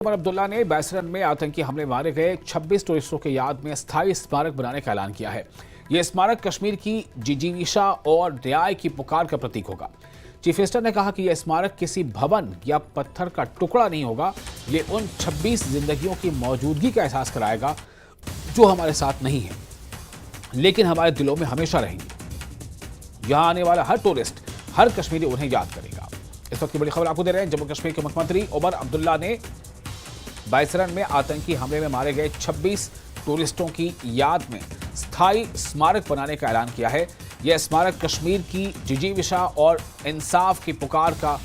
उमर अब्दुल्ला ने बैसरन में आतंकी हमले में मारे गए 26 टूरिस्टों के याद में स्थायी स्मारक बनाने का ऐलान किया है। यह स्मारक कश्मीर की जिजीविशा और न्याय की पुकार का प्रतीक होगा। चीफ मिनिस्टर ने कहा कि यह स्मारक किसी भवन या पत्थर का टुकड़ा नहीं होगा। ये उन 26 जिंदगियों की मौजूदगी का एहसास कराएगा जो हमारे साथ नहीं है, लेकिन हमारे दिलों में हमेशा रहेंगी। यहां आने वाला हर टूरिस्ट, हर कश्मीरी उन्हें याद करेगा। इस वक्त की बड़ी खबर आपको दे रहे हैं। जम्मू कश्मीर के मुख्यमंत्री उमर अब्दुल्ला ने बैसरन में आतंकी हमले में मारे गए 26 टूरिस्टों की याद में स्थायी स्मारक बनाने का ऐलान किया है। यह स्मारक कश्मीर की जिजीविशा और इंसाफ की पुकार का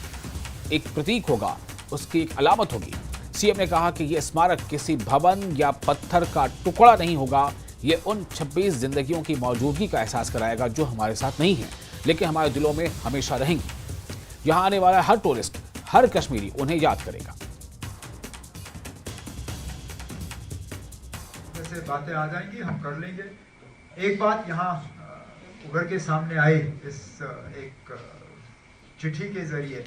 एक प्रतीक होगा, उसकी एक अलामत होगी। सीएम ने कहा कि यह स्मारक किसी भवन या पत्थर का टुकड़ा नहीं होगा। यह उन 26 जिंदगियों की मौजूदगी का एहसास कराएगा जो हमारे साथ नहीं है, लेकिन हमारे दिलों में हमेशा रहेंगी। यहां आने वाला हर टूरिस्ट, हर कश्मीरी उन्हें याद करेगा। से बातें आ जाएंगी, हम कर लेंगे। एक बात यहाँ उभर के सामने आई इस एक चिट्ठी के जरिए,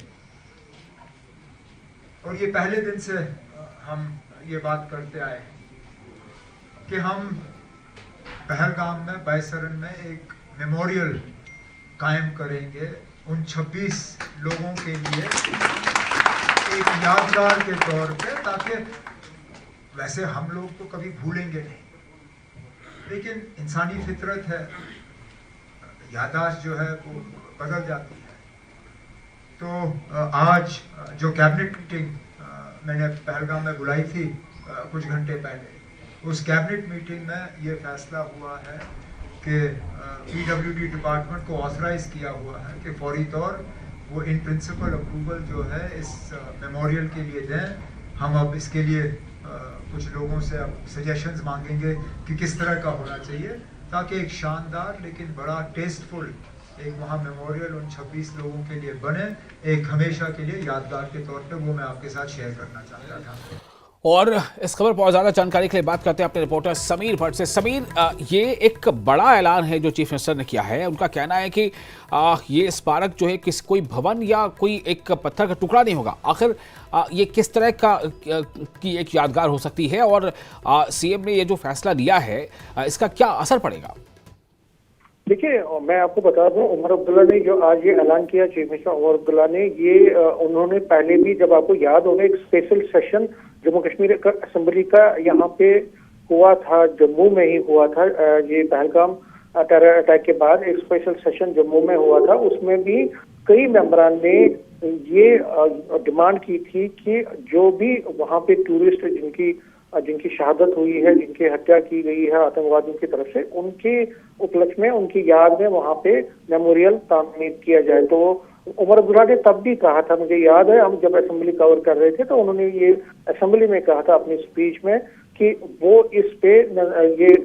और ये पहले दिन से हम ये बात करते आए कि हम पहलगाम में, बैसरन में एक मेमोरियल कायम करेंगे उन 26 लोगों के लिए, एक यादगार के तौर पे, ताकि वैसे हम लोग तो कभी भूलेंगे नहीं, लेकिन इंसानी फितरत है, याददाश्त जो है वो बदल जाती है। तो आज जो कैबिनेट मीटिंग मैंने पहलगाम में बुलाई थी कुछ घंटे पहले, उस कैबिनेट मीटिंग में ये फैसला हुआ है कि PWD डिपार्टमेंट को ऑथराइज किया हुआ है कि फौरी तौर वो इन प्रिंसिपल अप्रूवल जो है इस मेमोरियल के लिए दें। हम अब इसके लिए कुछ लोगों से अब सजेशंस मांगेंगे कि किस तरह का होना चाहिए, ताकि एक शानदार लेकिन बड़ा टेस्टफुल एक वहाँ मेमोरियल उन 26 लोगों के लिए बने, एक हमेशा के लिए यादगार के तौर पे। वो मैं आपके साथ शेयर करना चाहता था। और इस खबर पर और ज्यादा जानकारी के लिए बात करते हैं अपने रिपोर्टर समीर भट्ट से। समीर, ये एक बड़ा ऐलान है जो चीफ मिनिस्टर ने किया है। उनका कहना है कि ये स्मारक जो है कोई भवन या कोई एक पत्थर का टुकड़ा नहीं होगा। आखिर ये किस तरह की एक यादगार हो सकती है, और सीएम ने ये जो फैसला लिया है इसका क्या असर पड़ेगा? देखिए, मैं आपको बता दूं, उमर अब्दुल्ला ने जो आज ये ऐलान किया, चीफ मिनिस्टर उमर अब्दुल्ला ने, ये उन्होंने पहले भी, जब आपको याद होगा, एक special session Jammu Kashmir assembly का यहाँ पे हुआ था, जम्मू में ही हुआ था। ये पहलगाम टेरर अटैक के बाद एक स्पेशल सेशन जम्मू में हुआ था। उसमें भी कई मेंबरान ने ये डिमांड की थी कि जो भी वहाँ पे टूरिस्ट जिनकी शहादत हुई है, जिनकी हत्या की गई है आतंकवादियों की तरफ से, उनके उपलक्ष्य में, उनकी याद में वहाँ पे मेमोरियल तामीर किया जाए। तो उमर अब्दुल्ला ने तब भी कहा था, मुझे याद है, हम जब असेंबली कवर कर रहे थे तो उन्होंने ये असेंबली में कहा था अपनी स्पीच में कि वो इस पे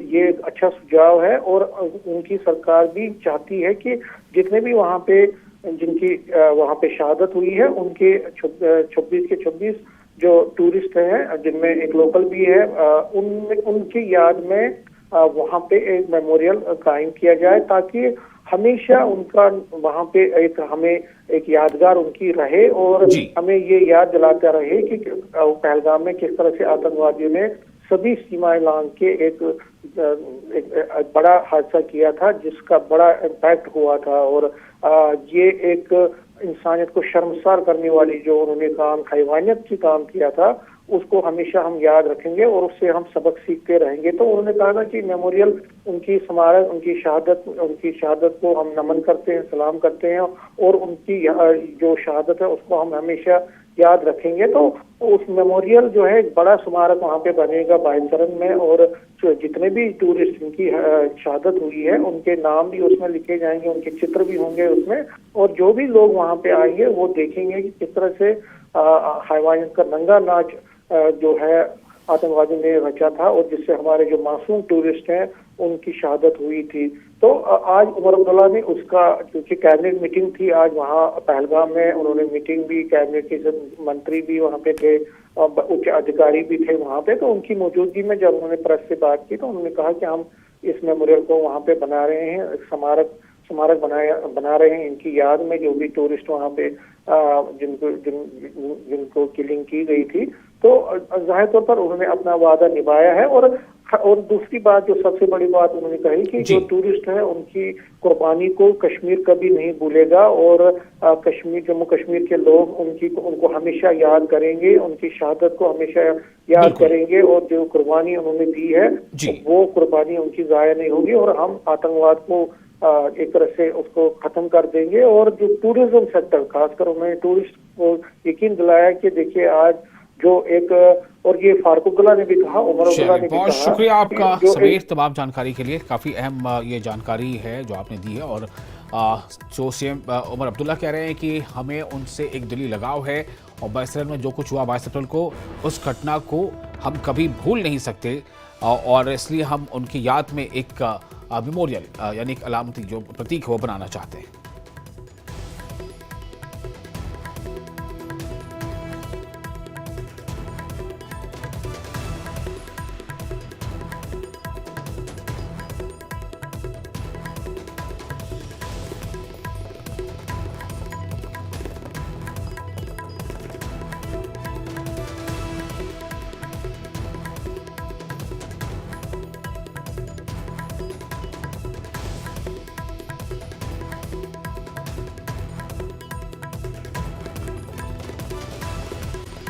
ये अच्छा सुझाव है, और उनकी सरकार भी चाहती है कि जितने भी वहाँ पे जिनकी वहाँ पे शहादत हुई है, उनके 26 के 26 जो टूरिस्ट हैं, जिनमें एक लोकल भी है, उनकी याद में वहाँ पे एक मेमोरियल कायम किया जाए, ताकि हमेशा उनका वहाँ पे हमें एक यादगार उनकी रहे, और हमें ये याद दिलाता रहे कि पहलगाम में किस तरह से आतंकवादियों ने सभी सीमाएं लांघ के एक बड़ा हादसा किया था, जिसका बड़ा इम्पैक्ट हुआ था। और ये एक इंसानियत को शर्मसार करने वाली जो उन्होंने काम, हैवानियत की काम किया था, उसको हमेशा हम याद रखेंगे और उससे हम सबक सीखते रहेंगे। तो उन्होंने कहा था कि मेमोरियल, उनकी स्मारक, उनकी शहादत को हम नमन करते हैं, सलाम करते हैं, और उनकी जो शहादत है उसको हम हमेशा याद रखेंगे। तो उस मेमोरियल जो है, एक बड़ा स्मारक वहाँ पे बनेगा बैसरन में, और जितने भी टूरिस्ट जिनकी शहादत हुई है उनके नाम भी उसमें लिखे जाएंगे, उनके चित्र भी होंगे उसमें, और जो भी लोग वहाँ पे आएंगे वो देखेंगे कि किस तरह से हैवानियत का नंगा नाच जो है आतंकवादी ने रचा था, और जिससे हमारे जो मासूम टूरिस्ट हैं उनकी शहादत हुई थी। तो आज उमर अब्दुल्ला ने उसका, क्योंकि कैबिनेट मीटिंग थी आज वहाँ पहलगाम में, उन्होंने मीटिंग भी, कैबिनेट के मंत्री भी वहाँ पे थे, उच्च अधिकारी भी थे वहाँ पे, तो उनकी मौजूदगी में जब उन्होंने प्रेस से बात की तो उन्होंने कहा कि हम इस मेमोरियल को वहाँ पे बना रहे हैं, स्मारक बना रहे हैं इनकी याद में, जो भी टूरिस्ट वहाँ पे जिनको किलिंग की गई थी। तो जाहिर तौर पर उन्होंने अपना वादा निभाया है। और दूसरी बात, जो सबसे बड़ी बात उन्होंने कही कि जो टूरिस्ट है उनकी कुर्बानी को कश्मीर कभी नहीं भूलेगा, और जम्मू कश्मीर के लोग उनको हमेशा याद करेंगे, उनकी शहादत को हमेशा याद करेंगे, और जो कुर्बानी उन्होंने दी है वो कुर्बानी उनकी जाया नहीं होगी, और हम आतंकवाद को एक तरह से उसको खत्म कर देंगे। और जो टूरिज्म सेक्टर, खासकर उन्होंने टूरिस्ट को यकीन दिलाया कि देखिए आज जो एक, और ये फारूक अब्दुल्ला ने भी कहा, उमर अब्दुल्ला ने भी कहा। बहुत शुक्रिया आपका समीर तमाम जानकारी के लिए। काफ़ी अहम ये जानकारी है जो आपने दी है। और जो सीएम उमर अब्दुल्ला कह रहे हैं कि हमें उनसे एक दिली लगाव है, और 22 अप्रैल में जो कुछ हुआ 22 अप्रैल को, उस घटना को हम कभी भूल नहीं सकते, और इसलिए हम उनकी याद में एक मेमोरियल यानी एक अलामती जो प्रतीक है वो बनाना चाहते हैं।